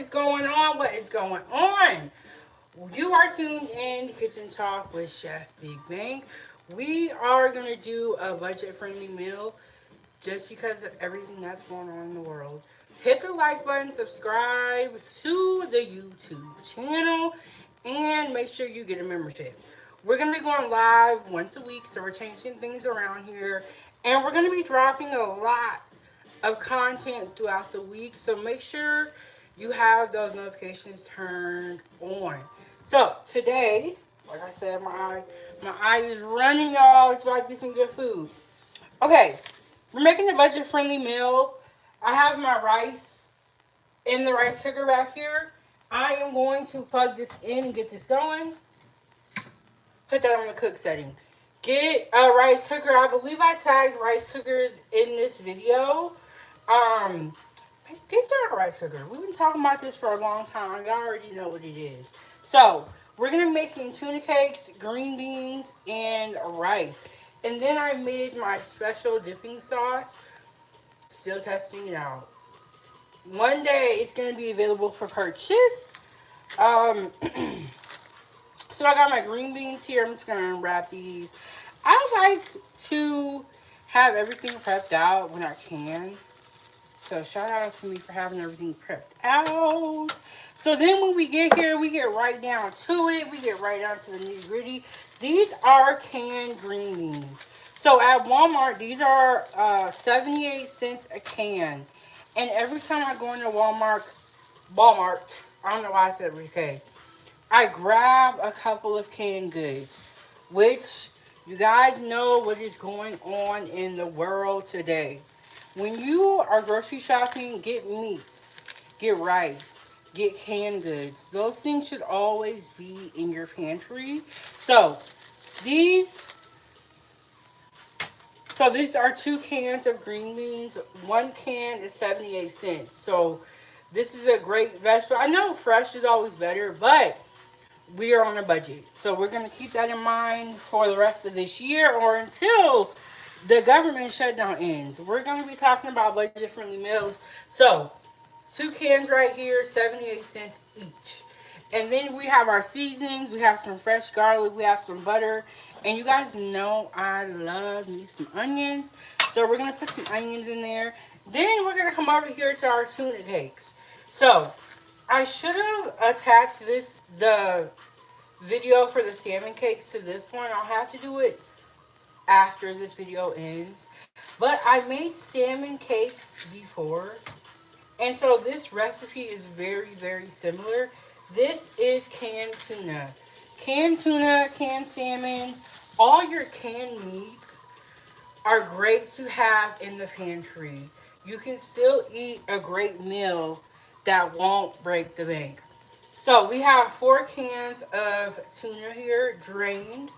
is going on? What is going on? You are tuned in to Kitchen Talk with Chef Big Bang. We are going to do a budget-friendly meal just because of everything that's going on in the world. Hit the like button, subscribe to the YouTube channel, and make sure you get a membership. We're going to be going live once a week, so we're changing things around here. And we're going to be dropping a lot of content throughout the week, so make sure you have those notifications turned on. So today, like I said, my eye is running, y'all. It's about to get some good food. Okay, we're making a budget-friendly meal. I have my rice in the rice cooker back here. I am going to plug this in and get this going. Put that on the cook setting. Get a rice cooker. I believe I tagged rice cookers in this video. Get that rice cooker. We've been talking about this for a long time. Y'all already know what it is. So, we're going to be making tuna cakes, green beans, and rice. And then I made my special dipping sauce. Still testing it out. One day, it's going to be available for purchase. So, I got my green beans here. I'm just going to unwrap these. I like to have everything prepped out when I can. So shout out to me for having everything prepped out. So then when we get here, we get right down to it. We get right down to the nitty gritty. These are canned green beans. So at Walmart, these are 78 cents a can. And every time I go into Walmart, I don't know why I said okay, I grab a couple of canned goods, which you guys know what is going on in the world today. When you are grocery shopping, get meats, get rice, get canned goods. Those things should always be in your pantry. So these are 2 cans of green beans. 1 can is 78 cents. So this is a great vegetable. I know fresh is always better, but we are on a budget. So we're going to keep that in mind for the rest of this year or until the government shutdown ends. We're going to be talking about budget-friendly meals. So, 2 cans right here, 78 cents each. And then we have our seasonings. We have some fresh garlic. We have some butter. And you guys know I love me some onions. So, we're going to put some onions in there. Then we're going to come over here to our tuna cakes. So, I should have attached the video for the salmon cakes to this one. I'll have to do it after this video ends. But I made salmon cakes before. And so this recipe is very, very similar. This is canned tuna. Canned tuna, canned salmon, all your canned meats are great to have in the pantry. You can still eat a great meal that won't break the bank. So we have 4 cans of tuna here, drained.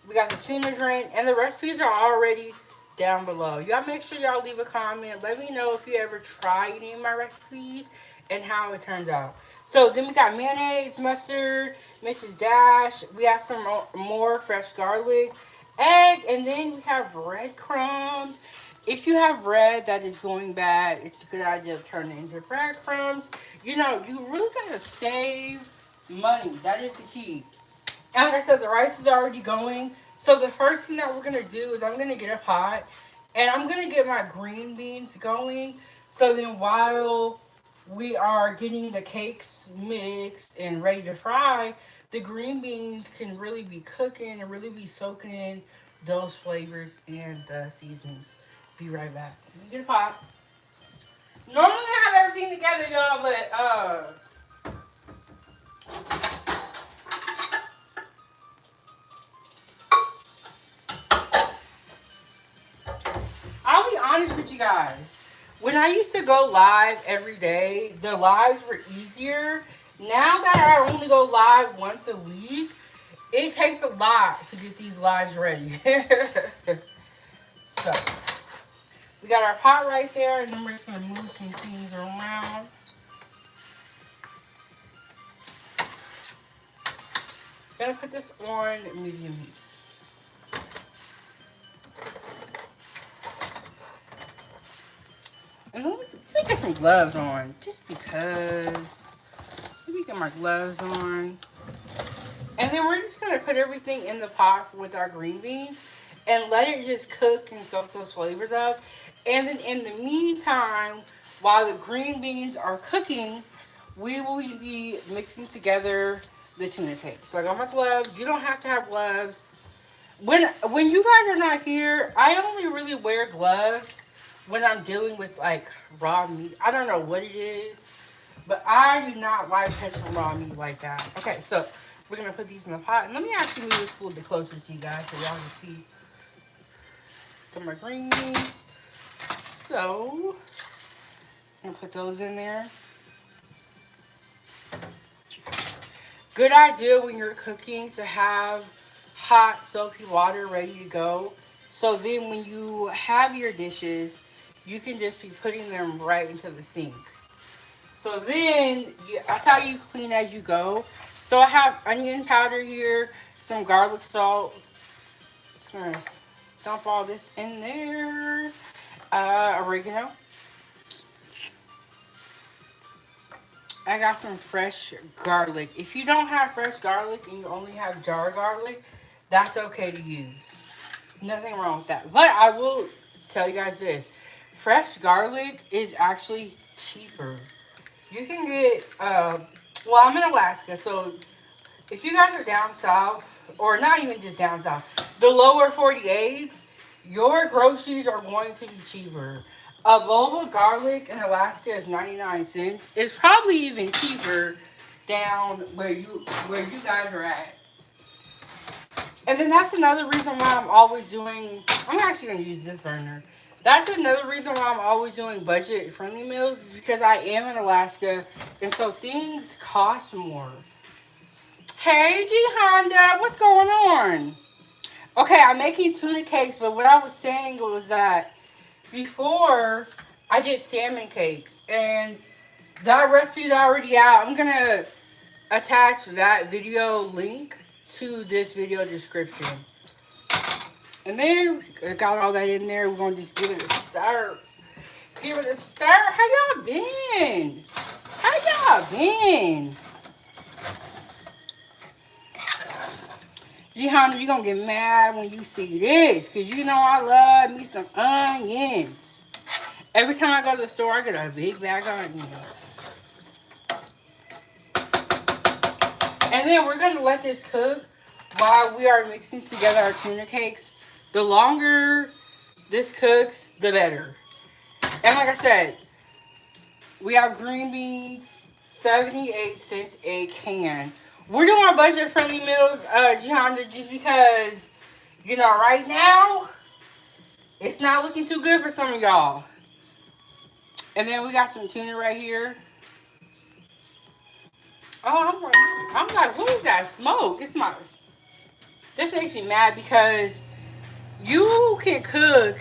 We got the tuna drain, and the recipes are already down below. Y'all make sure y'all leave a comment. Let me know if you ever try any of my recipes and how it turns out. So then we got mayonnaise, mustard, Mrs. Dash. We have some more fresh garlic, egg, and then we have breadcrumbs. If you have bread that is going bad, it's a good idea to turn it into breadcrumbs. You know, you really gotta save money. That is the key. And like I said, the rice is already going. So the first thing that we're going to do is I'm going to get a pot. And I'm going to get my green beans going. So then while we are getting the cakes mixed and ready to fry, the green beans can really be cooking and really be soaking in those flavors and the seasonings. Be right back. Let me get a pot. Normally I have everything together, y'all, but I'll be honest with you guys. When I used to go live every day, the lives were easier. Now that I only go live once a week, it takes a lot to get these lives ready. So, we got our pot right there, and then we're just going to move some things around. Gonna put this on medium heat. And let me gloves on just because. Let me get my gloves on. And then we're just going to put everything in the pot with our green beans and let it just cook and soak those flavors up. And then in the meantime, while the green beans are cooking, we will be mixing together the tuna cake. So I got my gloves. You don't have to have gloves. When you guys are not here, I only really wear gloves when I'm dealing with like raw meat. I don't know what it is, but I do not like touching raw meat like that. Okay, so we're going to put these in the pot. And let me actually move this a little bit closer to you guys so y'all can see. Got my green beans. So, I'm going to put those in there. Good idea when you're cooking to have hot soapy water ready to go. So then when you have your dishes, you can just be putting them right into the sink. So then, that's how you clean as you go. So I have onion powder here, some garlic salt. Just going to dump all this in there. Oregano. I got some fresh garlic. If you don't have fresh garlic and you only have jar garlic, that's okay to use. Nothing wrong with that. But I will tell you guys this. Fresh garlic is actually cheaper. You can get, well, I'm in Alaska, so if you guys are down south, or not even just down south, the lower 48s, your groceries are going to be cheaper. A bulb of garlic in Alaska is 99 cents. It's probably even cheaper down where you guys are at. And then that's another reason why I'm always doing, I'm actually going to use this burner. That's another reason why I'm always doing budget-friendly meals is because I am in Alaska, and so things cost more. Hey, G Honda, what's going on? Okay, I'm making tuna cakes, but what I was saying was that before I did salmon cakes, and that recipe is already out. I'm going to attach that video link to this video description. And then, got all that in there. We're going to just give it a stir. Give it a stir. How y'all been? How y'all been? G-Honda, you're going to get mad when you see this. Because you know I love me some onions. Every time I go to the store, I get a big bag of onions. And then we're going to let this cook while we are mixing together our tuna cakes. The longer this cooks, the better. And like I said, we have green beans, 78 cents a can. We're doing our budget-friendly meals, Gianna, just because, you know, right now, it's not looking too good for some of y'all. And then we got some tuna right here. Oh, I'm like, what is that smoke? It's my... This makes me mad because you can cook,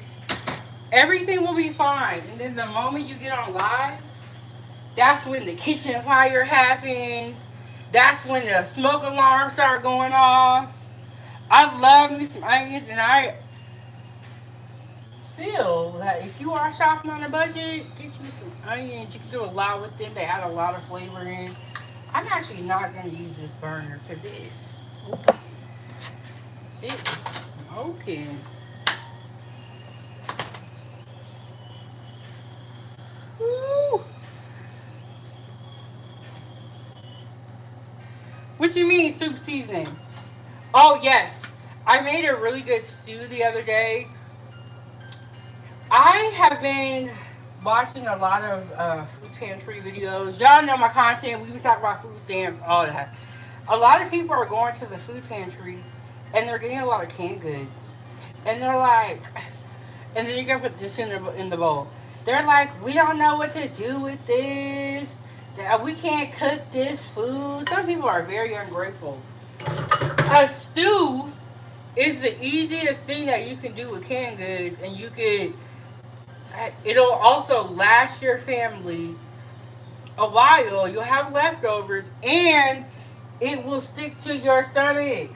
everything will be fine. And then the moment you get on live, that's when the kitchen fire happens. That's when the smoke alarms start going off. I love me some onions, and I feel that if you are shopping on a budget, get you some onions. You can do a lot with them. They add a lot of flavor in. I'm actually not going to use this burner because it is smoking. It is smoking. Woo. What you mean, soup season? Oh, yes. I made a really good stew the other day. I have been watching a lot of food pantry videos. Y'all know my content. We talk about food stamps, all that. A lot of people are going to the food pantry and they're getting a lot of canned goods. And they're like, and then you're going to put this in the bowl. They're like, we don't know what to do with this. We can't cook this food. Some people are very ungrateful. A stew is the easiest thing that you can do with canned goods, and you could, it'll also last your family a while. You'll have leftovers, and it will stick to your stomach.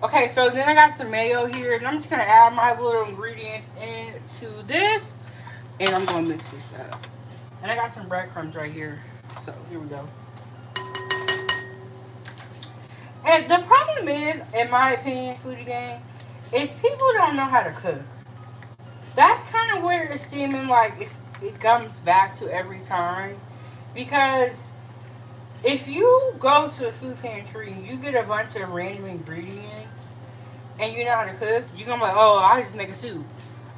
Okay, so then I got some mayo here, and I'm just going to add my little ingredients into this, and I'm going to mix this up. And I got some breadcrumbs right here. So, here we go. And the problem is, in my opinion, Foodie Gang, is people don't know how to cook. That's kind of where it's seeming like it comes back to every time. Because if you go to a food pantry and you get a bunch of random ingredients and you know how to cook, you're going to be like, oh, I'll just make a soup.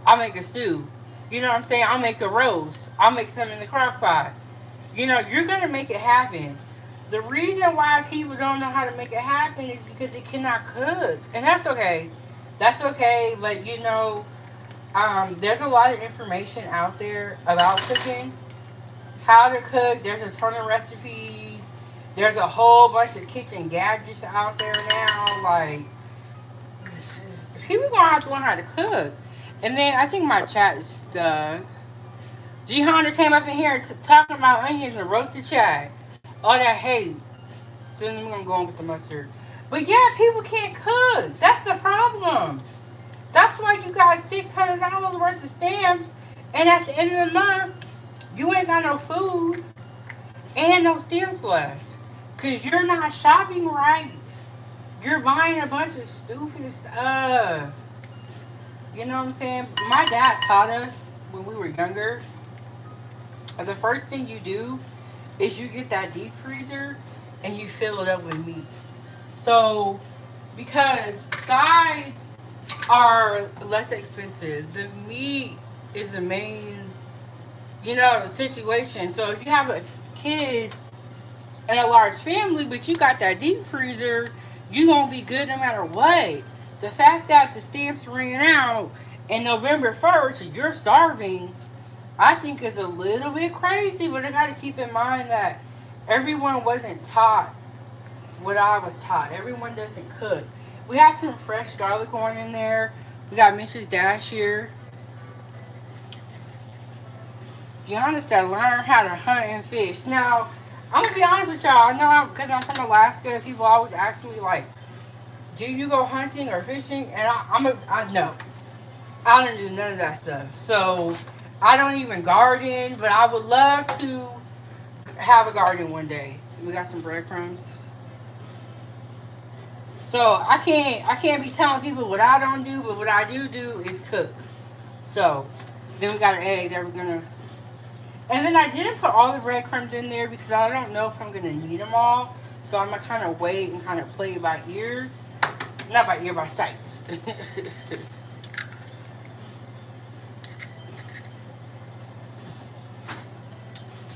I'll make a stew. You know what I'm saying? I'll make a roast. I'll make something in the crock pot. You know, you're going to make it happen. The reason why people don't know how to make it happen is because they cannot cook. And that's okay. That's okay. But, you know, there's a lot of information out there about cooking. How to cook. There's a ton of recipes. There's a whole bunch of kitchen gadgets out there now. Like, people gonna have to learn how to cook. And then I think my chat is stuck. G Hunter came up in here talking about onions and wrote the chat. All that hate. So then we're gonna go on with the mustard. But yeah, people can't cook. That's the problem. That's why you got $600 worth of stamps, and at the end of the month, you ain't got no food and no stamps left. Cause you're not shopping right. You're buying a bunch of stupid stuff. You know what I'm saying? My dad taught us when we were younger, the first thing you do is you get that deep freezer and you fill it up with meat. So, because sides are less expensive, the meat is the main, you know, situation. So if you have kids and a large family, but you got that deep freezer, you gonna be good no matter what. The fact that the stamps ran out in November 1st, you're starving, I think is a little bit crazy, but I gotta keep in mind that everyone wasn't taught what I was taught. Everyone doesn't cook. We have some fresh garlic on in there. We got Mrs. Dash here. Gianna said, learn how to hunt and fish. Now, I'm gonna be honest with y'all. I know because I'm from Alaska, people always ask me, like, do you go hunting or fishing? And I no. I don't do none of that stuff. So, I don't even garden, but I would love to have a garden one day. We got some breadcrumbs. So, I can't be telling people what I don't do, but what I do is cook. So, then we got an egg that we're gonna... And then I didn't put all the breadcrumbs in there because I don't know if I'm gonna need them all. So, I'm gonna kind of wait and kind of play it by ear. Not by ear, by sight.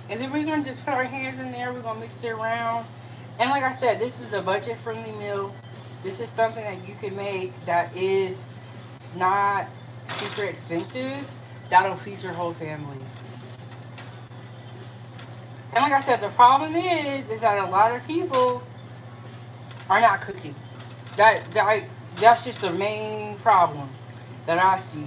And then we're going to just put our hands in there. We're going to mix it around. And like I said, this is a budget-friendly meal. This is something that you can make that is not super expensive. That'll feed your whole family. And like I said, the problem is that a lot of people are not cooking. That's just the main problem that I see.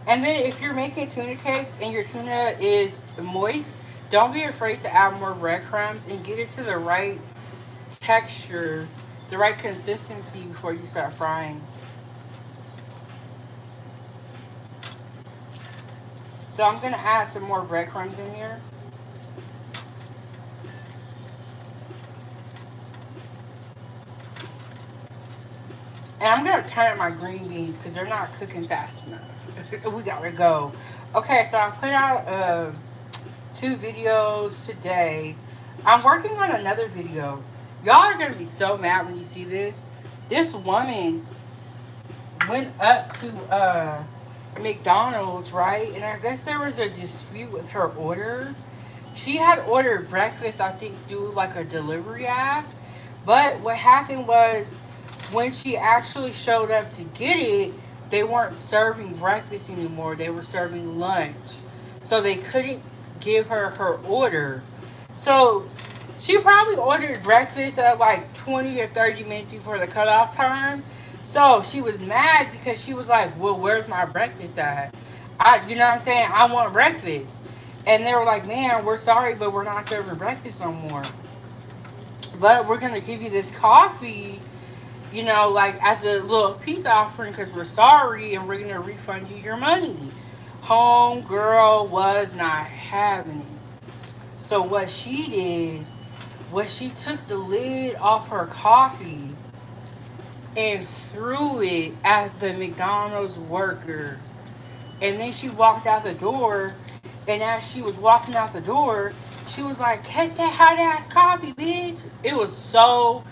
And then if you're making tuna cakes and your tuna is moist, don't be afraid to add more breadcrumbs and get it to the right texture, the right consistency before you start frying. So I'm going to add some more breadcrumbs in here. And I'm going to turn up my green beans because they're not cooking fast enough. We got to go. Okay, so I put out 2 videos today. I'm working on another video. Y'all are going to be so mad when you see this. This woman went up to McDonald's, right? And I guess there was a dispute with her order. She had ordered breakfast, I think, through like a delivery app. But what happened was, when she actually showed up to get it, they weren't serving breakfast anymore. They were serving lunch. So they couldn't give her her order. So she probably ordered breakfast at like 20 or 30 minutes before the cutoff time. So she was mad because she was like, well, where's my breakfast at? You know what I'm saying? I want breakfast. And they were like, man, we're sorry, but we're not serving breakfast no more. But we're going to give you this coffee, you know, like as a little peace offering because we're sorry and we're going to refund you your money. Homegirl was not having it. So what she did was she took the lid off her coffee and threw it at the McDonald's worker. And then she walked out the door. And as she was walking out the door, she was like, "Catch that hot ass coffee, bitch." It was so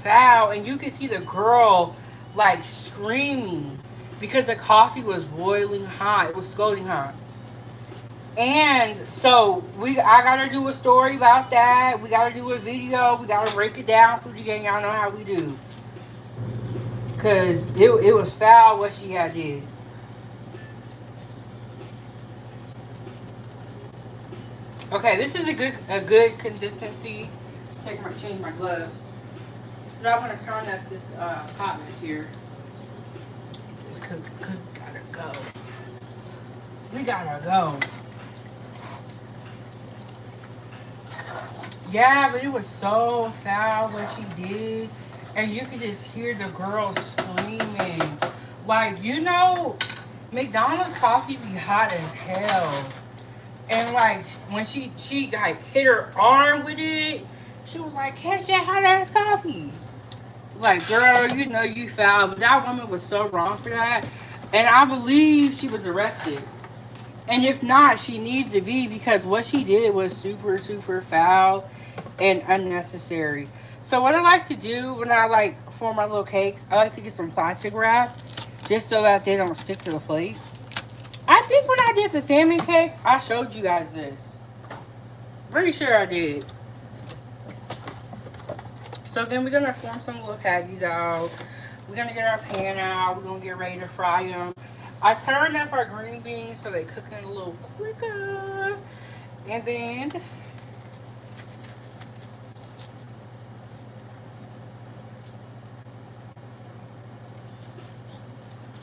foul. And you could see the girl like screaming because the coffee was boiling hot. It was scalding hot. And so I gotta do a story about that. We gotta do a video. We gotta break it down for the gang. Y'all know how we do. Cause it was foul what she had did. Okay, this is a good consistency. Change my gloves. So I want to turn up this pot right here. This cook gotta go. We gotta go. Yeah, but it was so foul what she did. And you could just hear the girl screaming. Like, you know, McDonald's coffee be hot as hell. And like, when she like hit her arm with it, she was like, "Catch that hot ass coffee." Like, girl, you know you foul. But that woman was so wrong for that. And I believe she was arrested. And if not, she needs to be, because what she did was super, super foul and unnecessary. So what I like to do when I like form my little cakes, I like to get some plastic wrap just so that they don't stick to the plate. I think when I did the salmon cakes, I showed you guys this. Pretty sure I did. So then we're going to form some little patties out. We're going to get our pan out. We're going to get ready to fry them. I turned up our green beans so they cook in a little quicker. And then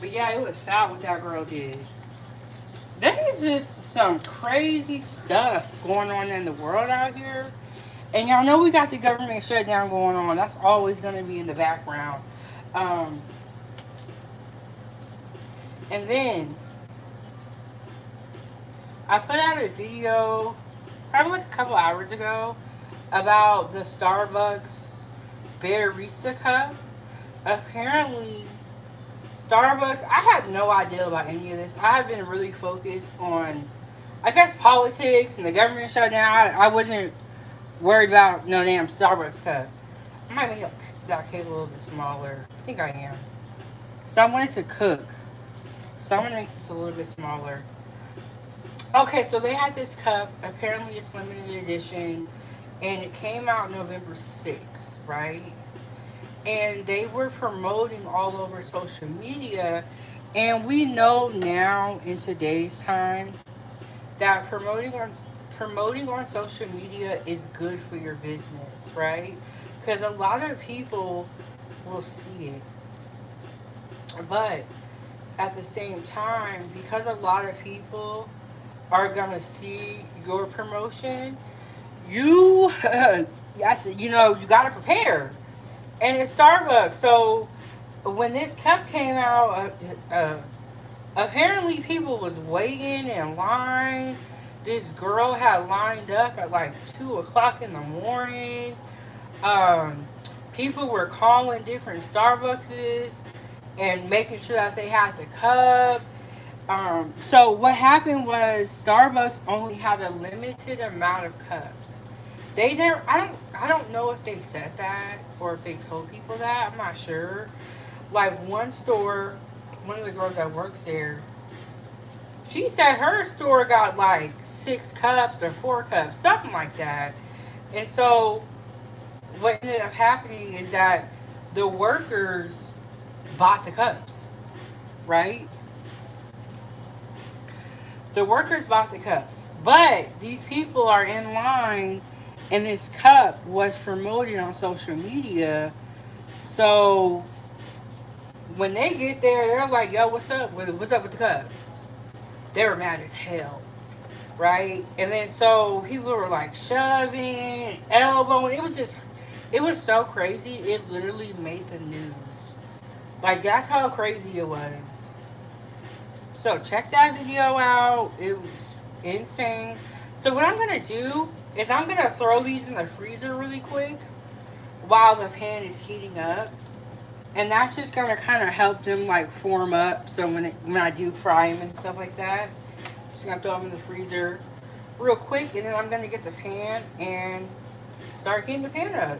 but yeah, it was foul what that girl did. There is just some crazy stuff going on in the world out here. And y'all know we got the government shutdown going on. That's always going to be in the background. And then I put out a video probably like a couple hours ago about the Starbucks Barista Cup. Apparently, Starbucks, I had no idea about any of this. I have been really focused on, I guess, politics and the government shutdown. I wasn't worried about no damn Starbucks cup. I might make that cake a little bit smaller. I think I am. So I wanted to cook. So I'm going to make this a little bit smaller. Okay, so they had this cup. Apparently it's limited edition. And it came out November 6th, right? And they were promoting all over social media. And we know now in today's time that promoting on social media is good for your business, right? Because a lot of people will see it. But at the same time, because a lot of people are gonna see your promotion, you have to, you gotta prepare. And it's Starbucks. So when this cup came out, apparently people was waiting in line. This girl had lined up at like 2 o'clock in the morning. People were calling different Starbuckses and making sure that they had the cup. So what happened was Starbucks only had a limited amount of cups. They never, I don't know if they said that or if they told people that. I'm not sure. Like one store, one of the girls that works there, she said her store got like 6 cups or 4 cups, something like that. And so what ended up happening is that the workers bought the cups, right? The workers bought the cups. But these people are in line and this cup was promoted on social media. So when they get there, they're like, "Yo, what's up? What's up with the cups?" They were mad as hell, right? And then so people were like shoving, elbowing. It was so crazy. It literally made the news. Like, that's how crazy it was. So check that video out. It was insane. So what I'm gonna do is I'm gonna throw these in the freezer really quick while the pan is heating up, and that's just gonna kind of help them like form up. So when I do fry them and stuff like that, I'm just gonna throw them in the freezer real quick, and then I'm gonna get the pan and start heating the pan up.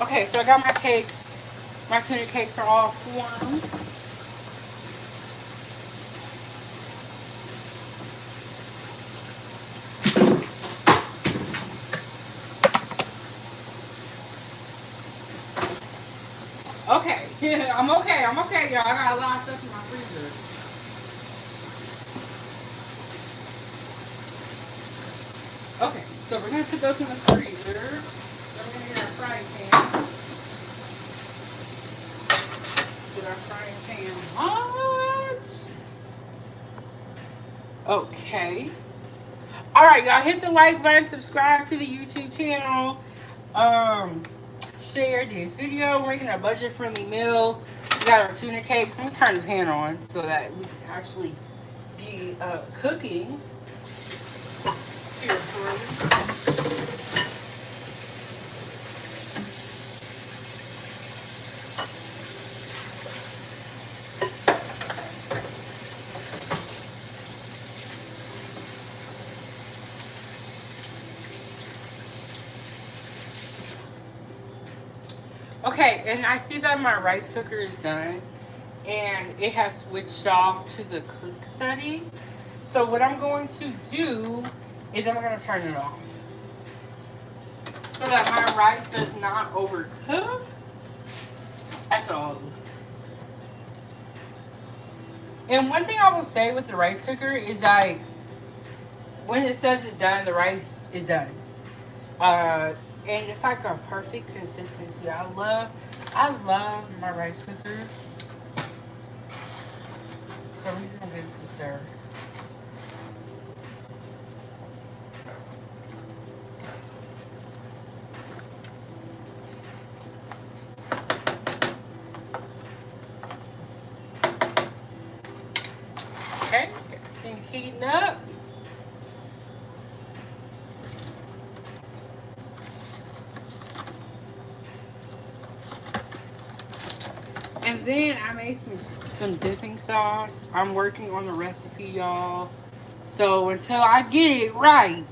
Okay, so I got my cakes. My tuna cakes are all formed. Okay, I'm okay, y'all. I got a lot of stuff in my freezer. Okay, so we're gonna put those in the freezer. Then we're gonna get our frying pan. Get our frying pan hot. Okay. Alright, y'all, hit the like button, subscribe to the YouTube channel. Share this video. We're making a budget-friendly meal. We got our tuna cakes. Let me turn the pan on so that we can actually be cooking here for you. Okay, and I see that my rice cooker is done, and it has switched off to the cook setting. So what I'm going to do is I'm going to turn it off so that my rice does not overcook. That's all. And one thing I will say with the rice cooker is like, when it says it's done, the rice is done. And it's like a perfect consistency. I love my rice cooker. So we're just gonna get this to stir. Okay, everything's heating up. And then I made some dipping sauce. I'm working on the recipe, y'all. So until I get it right,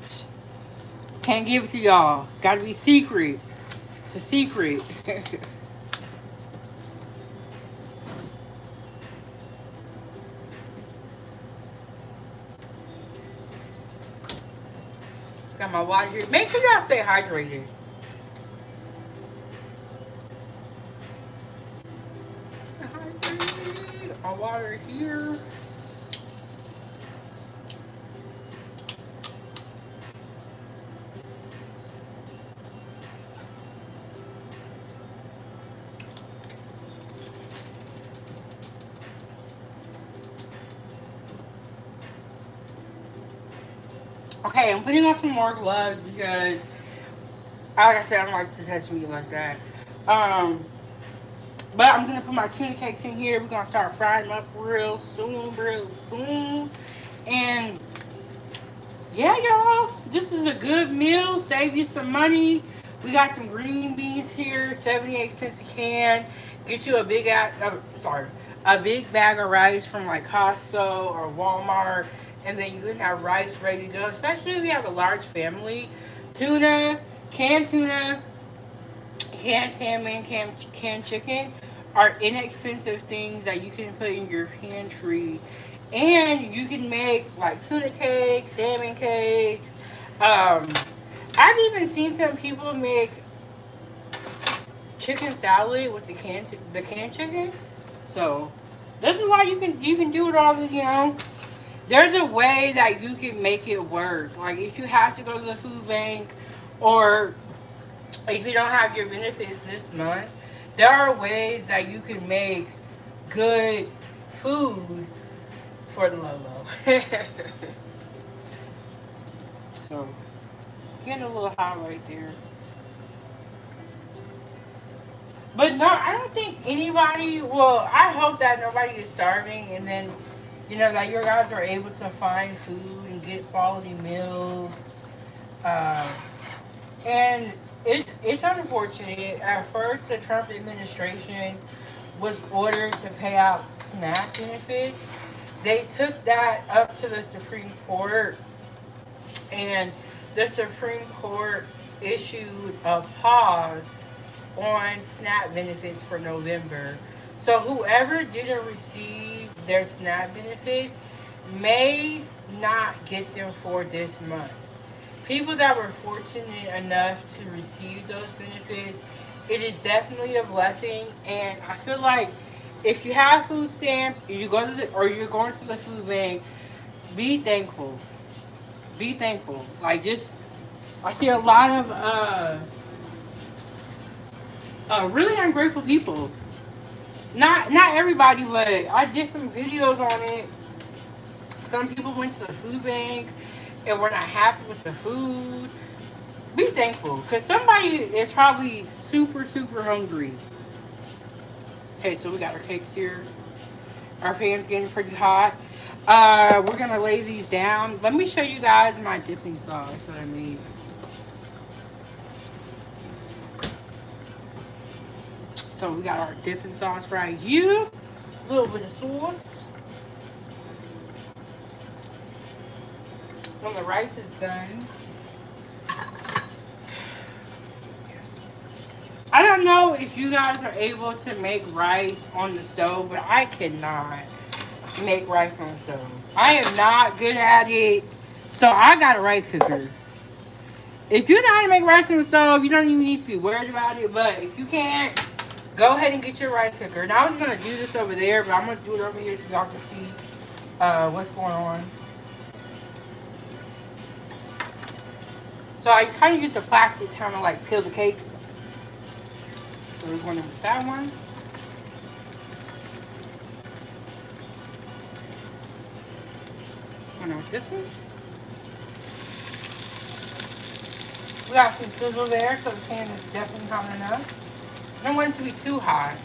can't give it to y'all. Gotta be secret. It's a secret. Got my water here. Make sure y'all stay hydrated. My water here. Okay, I'm putting on some more gloves because, like I said, I don't like to touch meat like that. But I'm going to put my tuna cakes in here. We're going to start frying them up real soon. And yeah, y'all, this is a good meal. Save you some money. We got some green beans here, 78 cents a can. Get you a big bag of rice from like Costco or Walmart. And then you can have rice ready to go, especially if you have a large family. Tuna, canned salmon, canned chicken are inexpensive things that you can put in your pantry. And you can make like tuna cakes, salmon cakes. I've even seen some people make chicken salad with the canned chicken. So This is why you can do it all this, you know. There's a way that you can make it work. Like if you have to go to the food bank, or if you don't have your benefits this month, there are ways that you can make good food for the low low. So it's getting a little hot right there. But no, I don't think anybody. Well, I hope that nobody is starving, and then you know that your guys are able to find food and get quality meals. Uh, and it's unfortunate. At first, the Trump administration was ordered to pay out SNAP benefits. They took that up to the Supreme Court, and the Supreme Court issued a pause on SNAP benefits for November. So whoever didn't receive their SNAP benefits may not get them for this month. People that were fortunate enough to receive those benefits, it is definitely a blessing. And I feel like if you have food stamps, or you go to or you're going to the food bank, be thankful. Be thankful. Like just, I see a lot of really ungrateful people. Not everybody, but I did some videos on it. Some people went to the food bank and were not happy with the food. Be thankful, because somebody is probably super, super hungry. Okay, so we got our cakes here. Our pan's getting pretty hot. We're going to lay these down. Let me show you guys my dipping sauce that I made. So we got our dipping sauce right here. A little bit of sauce. When the rice is done. Yes. I don't know if you guys are able to make rice on the stove, but I cannot make rice on the stove. I am not good at it. So I got a rice cooker. If you know how to make rice on the stove, you don't even need to be worried about it. But if you can't, go ahead and get your rice cooker. Now I was going to do this over there, but I'm going to do it over here so y'all can see what's going on. So I kind of use the plastic to kind of like peel the cakes. So we're going to with that one. Going with this one. We got some sizzle there, so the pan is definitely hot enough. I don't want it to be too hot.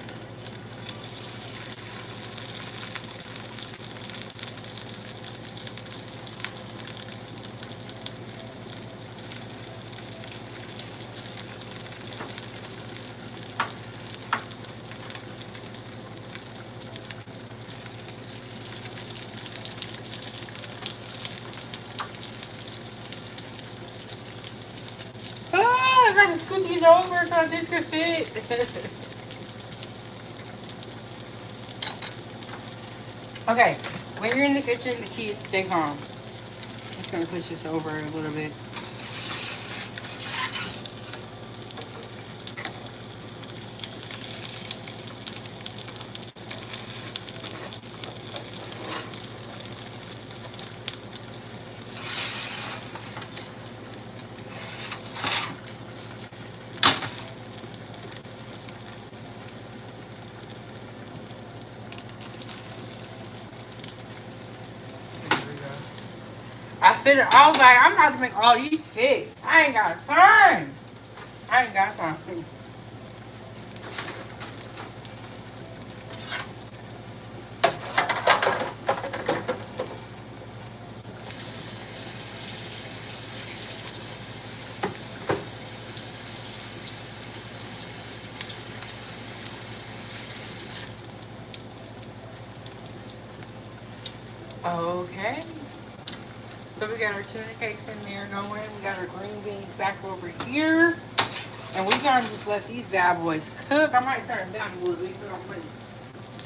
I gotta scoot these over so this can fit. Okay, when you're in the kitchen, the key is stay calm. I'm just gonna push this over a little bit. I was like, I'm about to make all these fit. I ain't got time. I ain't got time. Okay. So we got our tuna cakes in there going. We got our green beans back over here. And we're going to just let these bad boys cook. I might turn them down a little bit so I don't put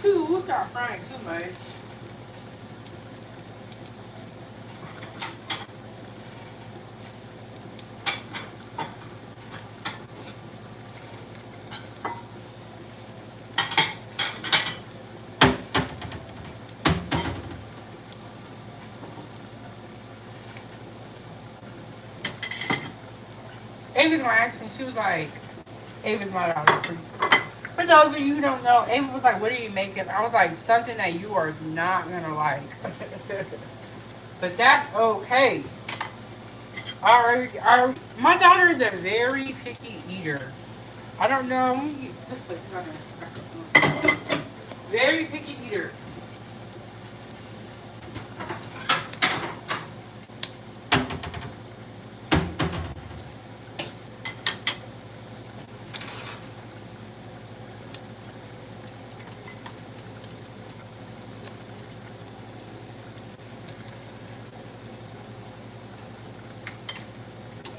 we'll start frying too much. Ava gonna ask me, she was like, Ava's my daughter. For those of you who don't know, Ava was like, what are you making? I was like, something that you are not gonna like. But that's okay. My daughter is a very picky eater. I don't know. This place is not gonna. Very picky eater.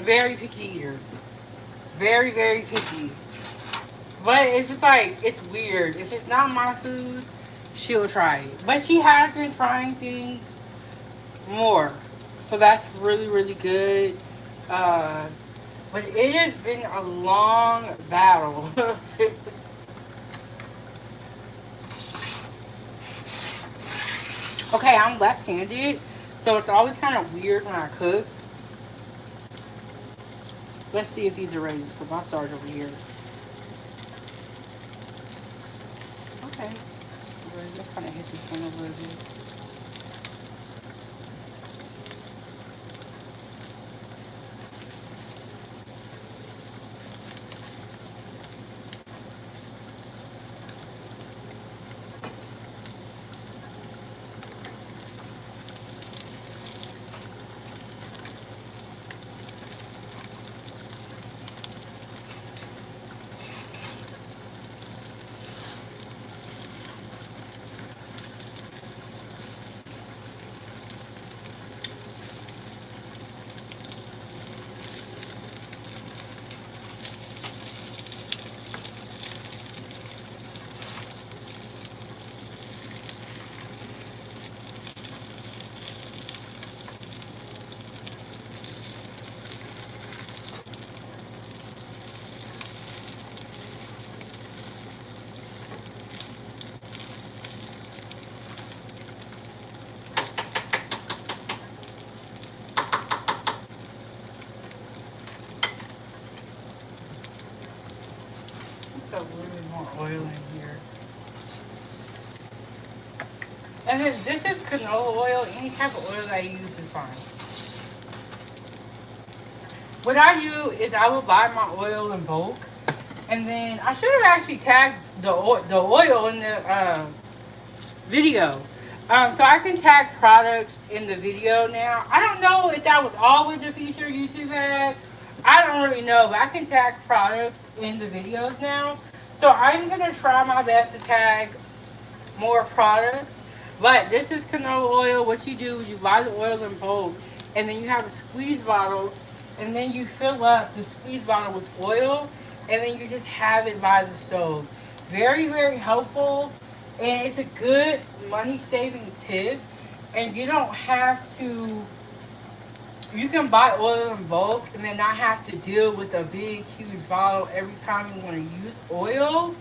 Very picky eater. Very, very picky. But if it's like, it's weird. If it's not my food, she'll try it. But she has been trying things more. So that's really, really good. But it has been a long battle. Okay, I'm left-handed. So it's always kind of weird when I cook. Let's see if these are ready for my stars over here. Okay. Let's kind of hit this one a little bit. A little bit more oil in here. And then this is canola oil. Any type of oil that I use is fine. What I do is I will buy my oil in bulk. And then I should have actually tagged the oil in the video. So I can tag products in the video now. I don't know if that was always a feature YouTube had. I don't really know, but I can tag products in the videos now. So I'm going to try my best to tag more products. But this is canola oil. What you do is you buy the oil in bulk, and then you have a squeeze bottle, and then you fill up the squeeze bottle with oil, and then you just have it by the stove. Very, very helpful, and it's a good money-saving tip. And you don't have to. You can buy oil in bulk and then not have to deal with a big, huge bottle every time you want to use oil.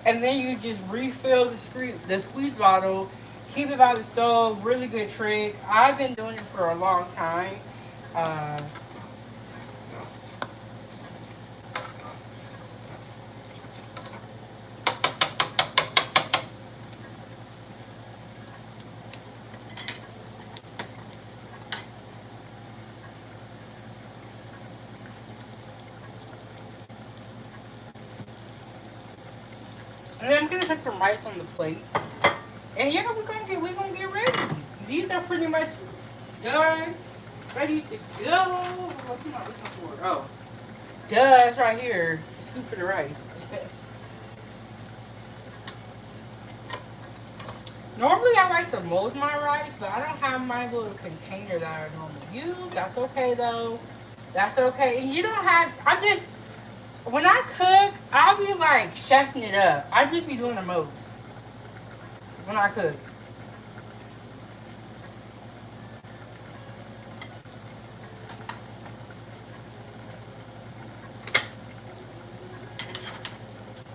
And then you just refill the squeeze bottle, keep it by the stove. Really good trick. I've been doing it for a long time. And then I'm gonna put some rice on the plate. And yeah, we're gonna get ready. These are pretty much done, ready to go. Oh, come on, what's my fork? Oh, duh, it's right here. Scoop of the rice. Normally I like to mold my rice, but I don't have my little container that I normally use. That's okay though. That's okay. And you don't have. When I cook, I'll be like chefing it up. I just be doing the most when I cook.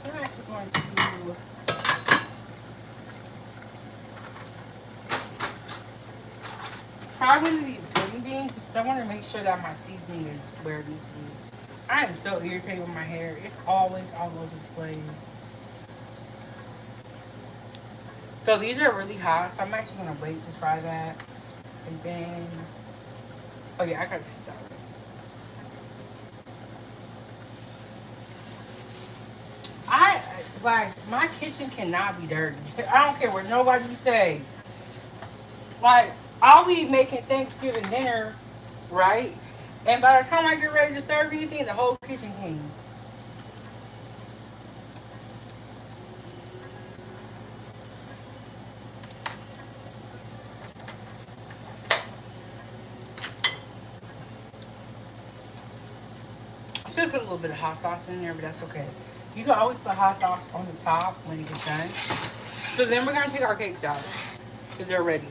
I'm actually going to try one of these green beans because I want to make sure that my seasoning is where it needs to be. I am so irritated with my hair. It's always all over the place. So these are really hot, so I'm actually gonna wait to try that. And then, oh yeah, I gotta pick that. I like my kitchen cannot be dirty. I don't care what nobody say. Like I'll be making Thanksgiving dinner, right? And by the time I get ready to serve anything, the whole kitchen clean. I should have put a little bit of hot sauce in there, but that's okay. You can always put hot sauce on the top when it gets done. So then we're gonna take our cakes out because they're ready.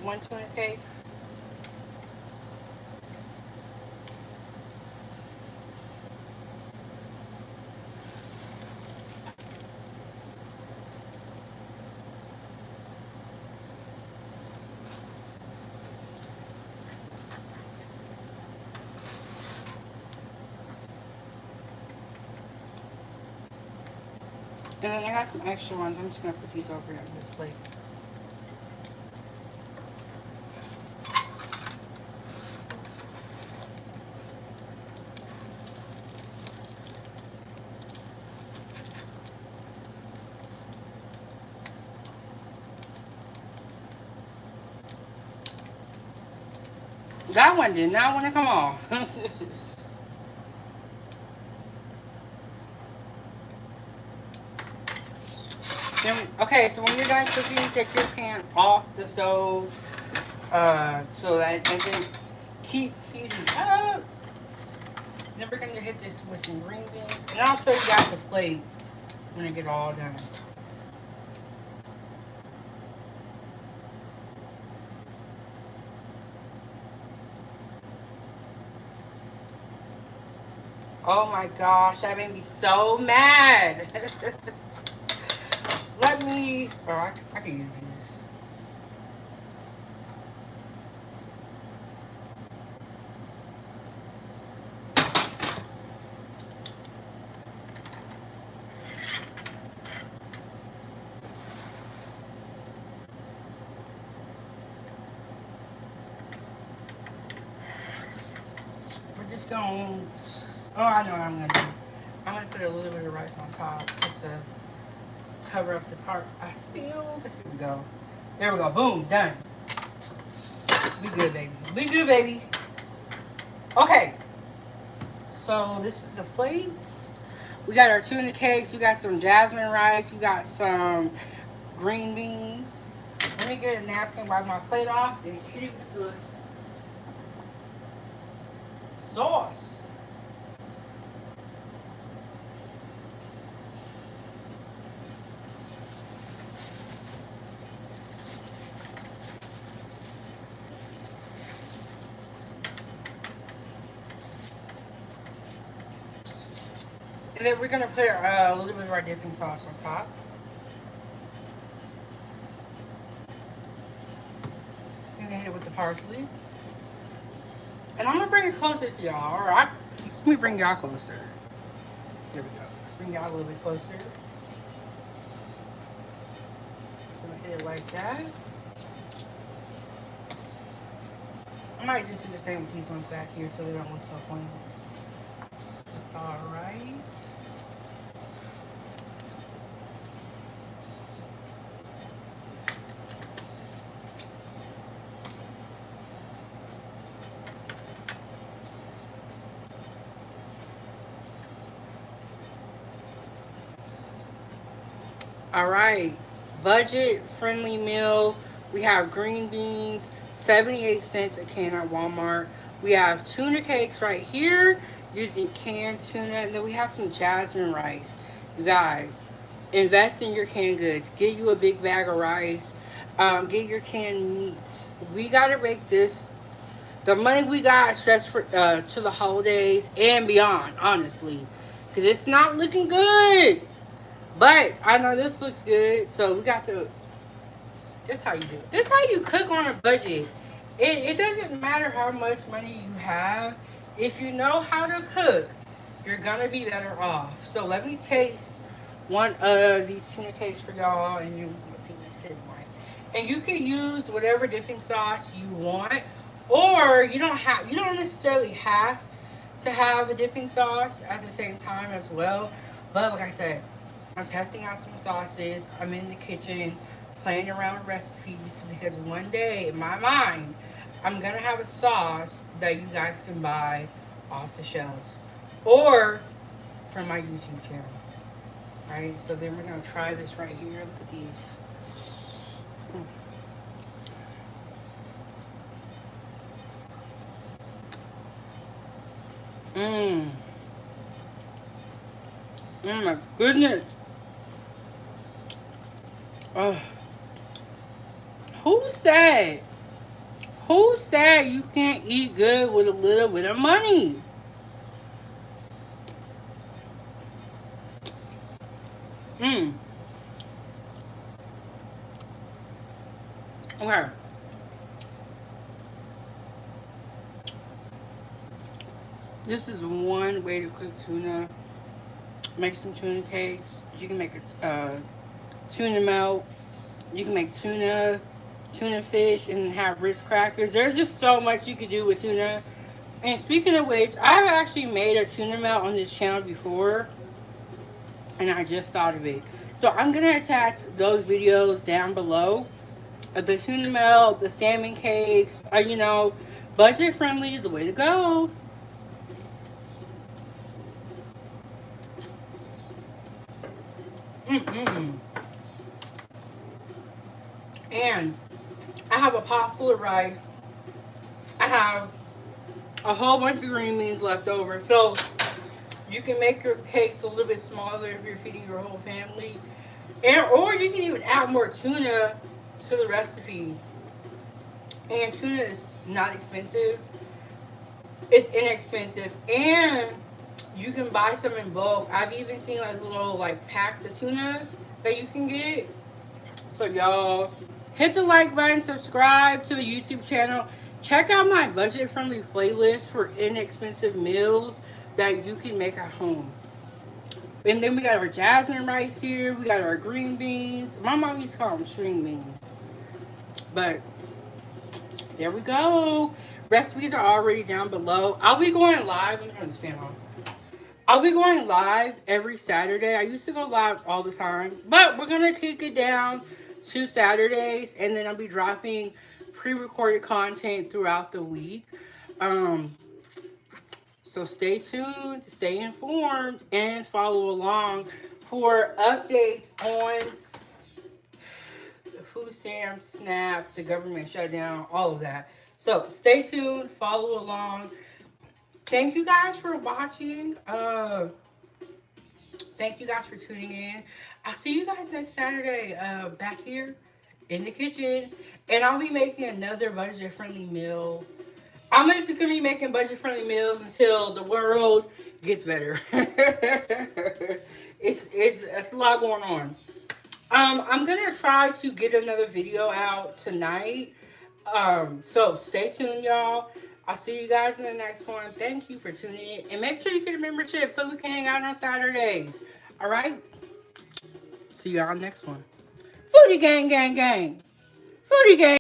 One tuna cake. And then I got some extra ones. I'm just gonna put these over here on this plate. That one did not want to come off. Then, okay, so when you're done cooking, take your pan off the stove so that it doesn't keep heating up. Then we're going to hit this with some green beans. And I'll show you guys a plate when I get all done. Oh my gosh, that made me so mad. Let me, oh, I can use these. We're just going, oh, I know what I'm going to do. I'm going to put a little bit of rice on top just to cover up the part I spilled. Here we go. There we go. Boom. Done. We good, baby. We good, baby. Okay. So this is the plates. We got our tuna cakes. We got some jasmine rice. We got some green beans. Let me get a napkin, wipe my plate off, and hit it with the sauce. And then we're going to put a little bit of our dipping sauce on top. And then hit it with the parsley. And I'm going to bring it closer to y'all. All right. Let me bring y'all closer. There we go. Bring y'all a little bit closer. I'm going to hit it like that. I might just do the same with these ones back here so they don't look so pointy. All right. All right, budget friendly meal. We have green beans, 78 cents a can at Walmart. We have tuna cakes right here using canned tuna. And then we have some jasmine rice. You guys, invest in your canned goods. Get you a big bag of rice. Get your canned meats. We got to make this the money we got stretched for, to the holidays and beyond, honestly. Because it's not looking good. But I know this looks good. So we got to This how you do it. This how you cook on a budget. It doesn't matter how much money you have. If you know how to cook, you're gonna be better off. So let me taste one of these tuna cakes for y'all, and you're gonna see what's hidden like. And you can use whatever dipping sauce you want, or you don't necessarily have to have a dipping sauce at the same time as well. But like I said, I'm testing out some sauces. I'm in the kitchen playing around with recipes because one day in my mind, I'm gonna have a sauce that you guys can buy off the shelves or from my YouTube channel. Alright, so then we're gonna try this right here. Look at these. Mmm. Oh my goodness. Oh. Who said? Who said you can't eat good with a little bit of money? Mmm. Okay. This is one way to cook tuna. Make some tuna cakes. You can make a tuna melt. You can make tuna fish, and have Ritz crackers. There's just so much you can do with tuna. And speaking of which, I've actually made a tuna melt on this channel before, and I just thought of it. So I'm gonna attach those videos down below. The tuna melt, the salmon cakes, you know, budget friendly is the way to go. And I have a pot full of rice. I have a whole bunch of green beans left over. So you can make your cakes a little bit smaller if you're feeding your whole family. Or you can even add more tuna to the recipe. And tuna is not expensive. It's inexpensive. And you can buy some in bulk. I've even seen like little like packs of tuna that you can get. So y'all, hit the like button, subscribe to the YouTube channel. Check out my budget-friendly playlist for inexpensive meals that you can make at home. And then we got our jasmine rice here. We got our green beans. My mom used to call them string beans. But there we go. Recipes are already down below. I'll be going live. Let me turn this fan on. I'll be going live every Saturday. I used to go live all the time. But we're going to kick it down to Saturdays. And then I'll be dropping pre-recorded content throughout the week. So stay tuned, stay informed, and follow along for updates on the food stamps, SNAP, the government shutdown, all of that. So stay tuned, follow along. Thank you guys for watching. Thank you guys for tuning in. I'll see you guys next Saturday back here in the kitchen. And I'll be making another budget-friendly meal. I'm going to be making budget-friendly meals until the world gets better. It's a lot going on. I'm going to try to get another video out tonight. So stay tuned, y'all. I'll see you guys in the next one. Thank you for tuning in. And make sure you get a membership so we can hang out on Saturdays. All right? See y'all next one. Foodie gang, gang, gang. Foodie gang.